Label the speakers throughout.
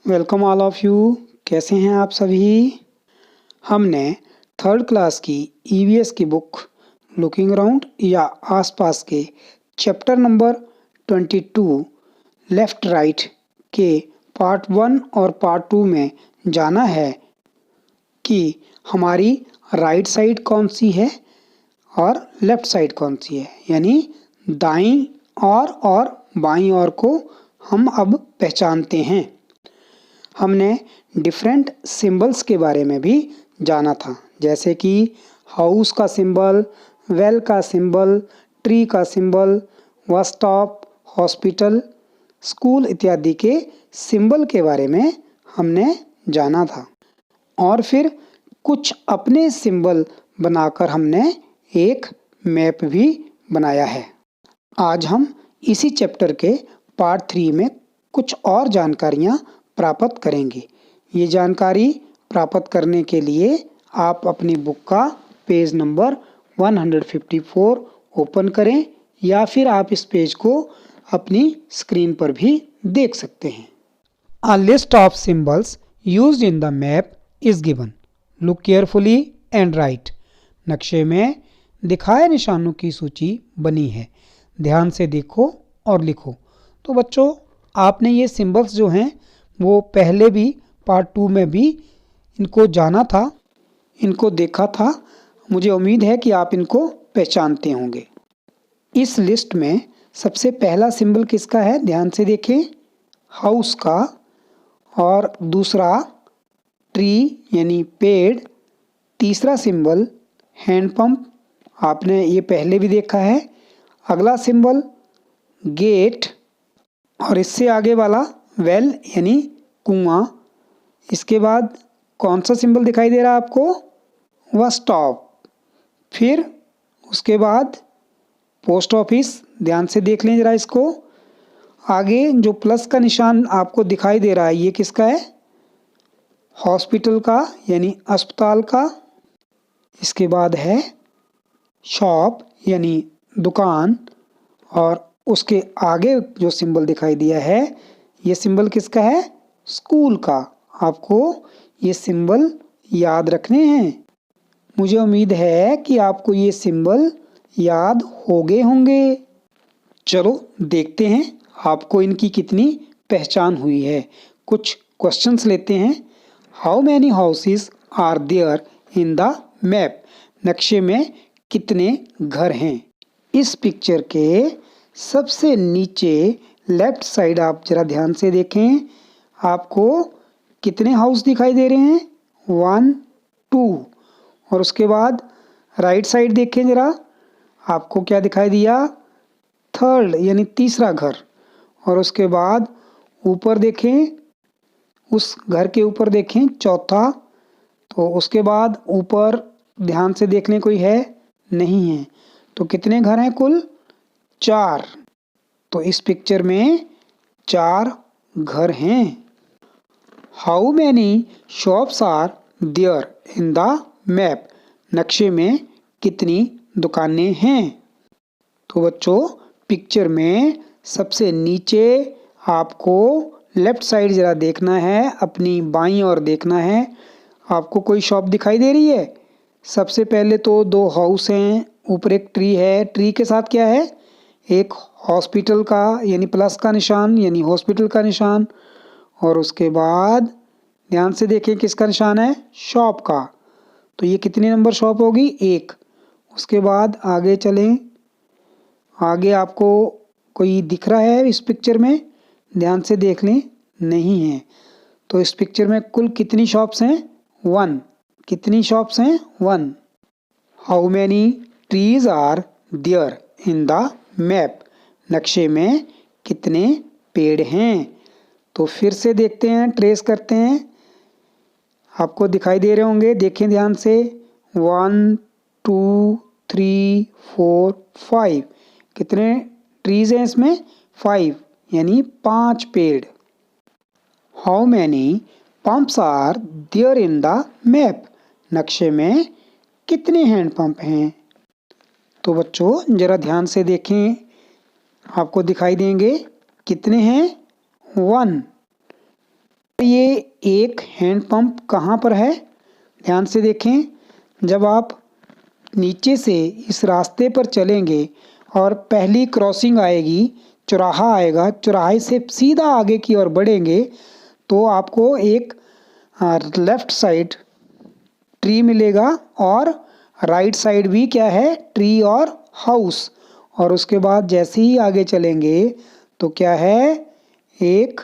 Speaker 1: Welcome all of you. कैसे हैं आप सभी? हमने थर्ड क्लास की ईवीएस की बुक लुकिंग अराउंड या आसपास के चैप्टर नंबर 22 लेफ़्ट राइट के पार्ट 1 और पार्ट 2 में जाना है कि हमारी राइट साइड कौन सी है और लेफ़्ट साइड कौन सी है, यानी दाईं और बाईं ओर को हम अब पहचानते हैं। हमने डिफरेंट सिंबल्स के बारे में भी जाना था, जैसे कि हाउस का सिंबल, वेल का सिंबल, ट्री का symbol, bus stop, hospital, school इत्यादि के सिंबल के बारे में हमने जाना था। और फिर कुछ अपने सिंबल बनाकर हमने एक मैप भी बनाया है। आज हम इसी चैप्टर के पार्ट 3 में कुछ और जानकारियाँ प्राप्त करेंगे। ये जानकारी प्राप्त करने के लिए आप अपनी बुक का पेज नंबर 154 ओपन करें या फिर आप इस पेज को अपनी स्क्रीन पर भी देख सकते हैं। A list of symbols used in the map is given. Look carefully and write. नक्शे में दिखाए निशानों की सूची बनी है, ध्यान से देखो और लिखो। तो बच्चों, आपने ये सिंबल्स जो हैं वो पहले भी पार्ट 2 में भी इनको जाना था, इनको देखा था। मुझे उम्मीद है कि आप इनको पहचानते होंगे। इस लिस्ट में सबसे पहला सिंबल किसका है, ध्यान से देखें, हाउस का। और दूसरा ट्री यानी पेड़। तीसरा सिंबल हैंडपंप, आपने ये पहले भी देखा है। अगला सिंबल गेट और इससे आगे वाला वेल यानी कुआं। इसके बाद कौन सा सिंबल दिखाई दे रहा है आपको, वह स्टॉप। फिर उसके बाद पोस्ट ऑफिस, ध्यान से देख लें ज़रा इसको। आगे जो प्लस का निशान आपको दिखाई दे रहा है ये किसका है, हॉस्पिटल का यानी अस्पताल का। इसके बाद है शॉप यानी दुकान। और उसके आगे जो सिंबल दिखाई दिया है ये सिंबल किसका है, स्कूल का। आपको ये सिंबल याद रखने हैं। मुझे उम्मीद है कि आपको ये सिंबल याद हो गए होंगे। चलो देखते हैं आपको इनकी कितनी पहचान हुई है। कुछ क्वेश्चंस लेते हैं। How many houses are there in the map? नक्शे में कितने घर हैं? इस पिक्चर के सबसे नीचे लेफ्ट साइड आप जरा ध्यान से देखें, आपको कितने हाउस दिखाई दे रहे हैं, 1 2। और उसके बाद राइट साइड देखें जरा, आपको क्या दिखाई दिया, थर्ड यानी तीसरा घर। और उसके बाद ऊपर देखें, उस घर के ऊपर देखें, चौथा। तो उसके बाद ऊपर ध्यान से देख लें, कोई है नहीं है। तो कितने घर हैं कुल, 4। तो इस पिक्चर में 4 घर हैं। How many shops are there in the map? नक्शे में कितनी दुकानें हैं? तो बच्चों, पिक्चर में सबसे नीचे आपको लेफ्ट साइड ज़रा देखना है, अपनी बाईं ओर देखना है। आपको कोई शॉप दिखाई दे रही है? सबसे पहले तो 2 हाउस हैं, ऊपर एक ट्री है। ट्री के साथ क्या है, एक हॉस्पिटल का यानी प्लस का निशान यानी हॉस्पिटल का निशान। और उसके बाद ध्यान से देखें किसका निशान है, शॉप का। तो ये कितनी नंबर शॉप होगी, 1। उसके बाद आगे चलें, आगे आपको कोई दिख रहा है इस पिक्चर में, ध्यान से देख लें, नहीं है। तो इस पिक्चर में कुल कितनी शॉप्स हैं, 1। कितनी शॉप्स हैं, 1। How many trees are there in the map? नक्शे में कितने पेड़ हैं? तो फिर से देखते हैं, ट्रेस करते हैं। आपको दिखाई दे रहे होंगे, देखें ध्यान से, 1 2 3 4 5। कितने ट्रीज हैं इसमें, 5 यानी 5 पेड़। How many pumps are there in the map? नक्शे में कितने हैंड पंप हैं? तो बच्चों ज़रा ध्यान से देखें, आपको दिखाई देंगे कितने हैं, 1। ये एक हैंड पंप कहाँ पर है? ध्यान से देखें। जब आप नीचे से इस रास्ते पर चलेंगे और पहली क्रॉसिंग आएगी, चौराहा आएगा, चौराहे से सीधा आगे की ओर बढ़ेंगे तो आपको एक लेफ्ट साइड ट्री मिलेगा और राइट साइड भी क्या है? ट्री और हाउस। और उसके बाद जैसे ही आगे चलेंगे तो क्या है? एक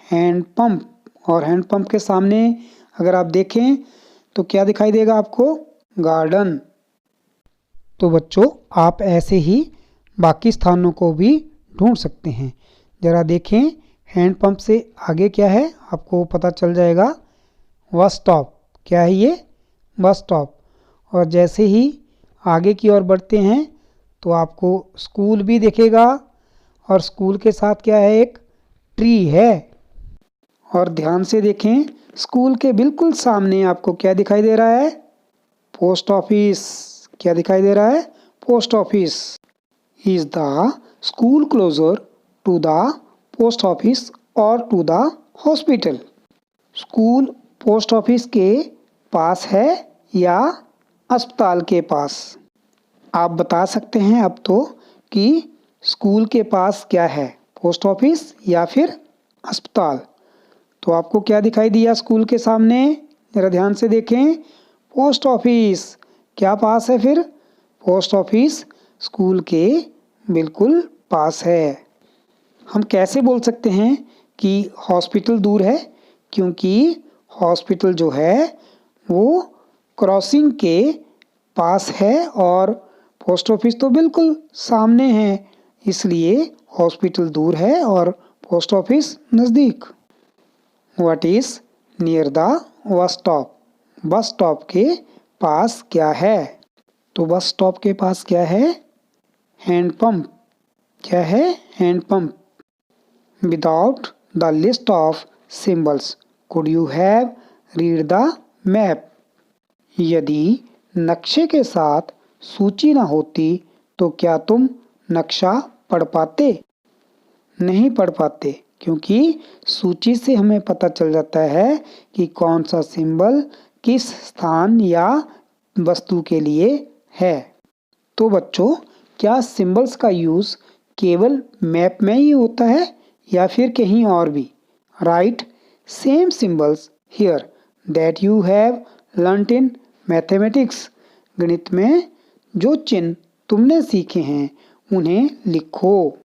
Speaker 1: हैंड पंप। और हैंड पंप के सामने अगर आप देखें तो क्या दिखाई देगा आपको? गार्डन। तो बच्चों, आप ऐसे ही बाकी स्थानों को भी ढूंढ सकते हैं। ज़रा देखें, हैंड पंप से आगे क्या है आपको पता चल जाएगा। Bus stop. क्या है ये? Bus stop. और जैसे ही आगे की ओर बढ़ते हैं तो आपको स्कूल भी दिखेगा और स्कूल के साथ क्या है? एक ट्री है। और ध्यान से देखें, स्कूल के बिल्कुल सामने आपको क्या दिखाई दे रहा है? Post office. क्या दिखाई दे रहा है? Post office. Is the school closer to the post office और to the hospital? School post office के पास है या अस्पताल के पास? आप बता सकते हैं अब तो कि स्कूल के पास क्या है? पोस्ट ऑफिस या फिर अस्पताल? तो आपको क्या दिखाई दिया स्कूल के सामने? ज़रा ध्यान से देखें। Post office. क्या पास है फिर? पोस्ट ऑफिस स्कूल के बिल्कुल पास है। हम कैसे बोल सकते हैं कि हॉस्पिटल दूर है? क्योंकि हॉस्पिटल जो है वो क्रॉसिंग के पास है और पोस्ट ऑफिस तो बिल्कुल सामने है, इसलिए हॉस्पिटल दूर है और पोस्ट ऑफिस नज़दीक। What is near the bus stop? Bus stop के पास क्या है? तो बस स्टॉप के पास क्या है? Hand pump. क्या है? Hand pump. Without the list of symbols could you have read the map? यदि नक्शे के साथ सूची न होती तो क्या तुम नक्शा पढ़ पाते? नहीं पढ़ पाते, क्योंकि सूची से हमें पता चल जाता है कि कौन सा सिंबल किस स्थान या वस्तु के लिए है। तो बच्चों, क्या सिंबल्स का यूज़ केवल मैप में ही होता है या फिर कहीं और भी? Right same symbols here that you have learned in mathematics. गणित में जो चिन्ह तुमने सीखे हैं उन्हें लिखो।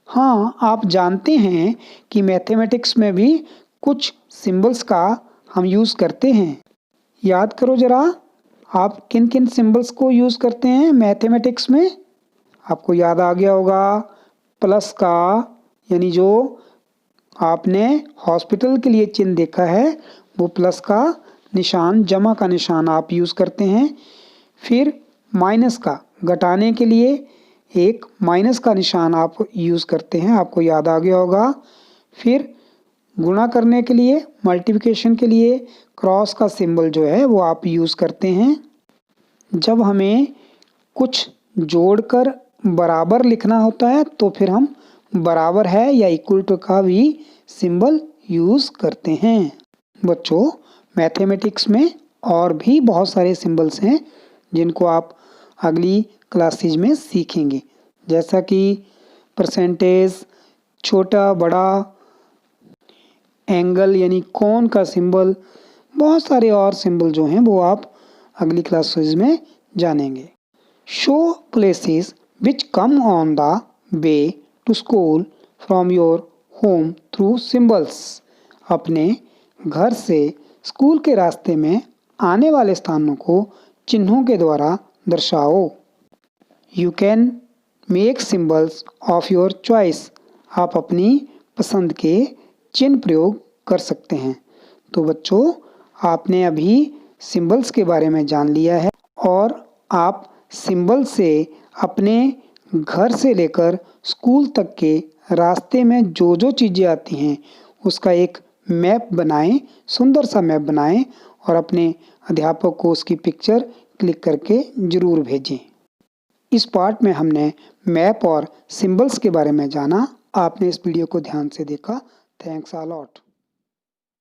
Speaker 1: हाँ, आप जानते हैं कि मैथमेटिक्स में भी कुछ सिंबल्स का हम यूज़ करते हैं। याद करो ज़रा, आप किन किन सिंबल्स को यूज़ करते हैं मैथमेटिक्स में? आपको याद आ गया होगा प्लस का, यानी जो आपने हॉस्पिटल के लिए चिन्ह देखा है वो प्लस का निशान, जमा का निशान आप यूज़ करते हैं। फिर माइनस का, घटाने के लिए एक माइनस का निशान आप यूज़ करते हैं, आपको याद आ गया होगा। फिर गुणा करने के लिए, मल्टीप्लिकेशन के लिए क्रॉस का सिंबल जो है वो आप यूज़ करते हैं। जब हमें कुछ जोड़कर बराबर लिखना होता है तो फिर हम बराबर है या इक्वल टू का भी सिंबल यूज़ करते हैं। बच्चों, मैथमेटिक्स में और भी बहुत सारे सिंबल्स हैं जिनको आप अगली क्लासेज में सीखेंगे, जैसा कि परसेंटेज, छोटा बड़ा, एंगल यानी कोण का सिंबल, बहुत सारे और सिंबल जो हैं वो आप अगली क्लासेज में जानेंगे। Show places which come on the way to school from your home through symbols. अपने घर से स्कूल के रास्ते में आने वाले स्थानों को चिन्हों के द्वारा दर्शाओ। You can make symbols of your choice. आप अपनी पसंद के चिन्ह प्रयोग कर सकते हैं। तो बच्चों, आपने अभी सिंबल्स के बारे में जान लिया है और आप सिंबल से अपने घर से लेकर स्कूल तक के रास्ते में जो जो चीज़ें आती हैं उसका एक मैप बनाएं, सुंदर सा मैप बनाएं और अपने अध्यापक को उसकी पिक्चर क्लिक करके ज़रूर भेजें। इस पार्ट में हमने मैप और सिंबल्स के बारे में जाना। आपने इस वीडियो को ध्यान से देखा। Thanks a lot.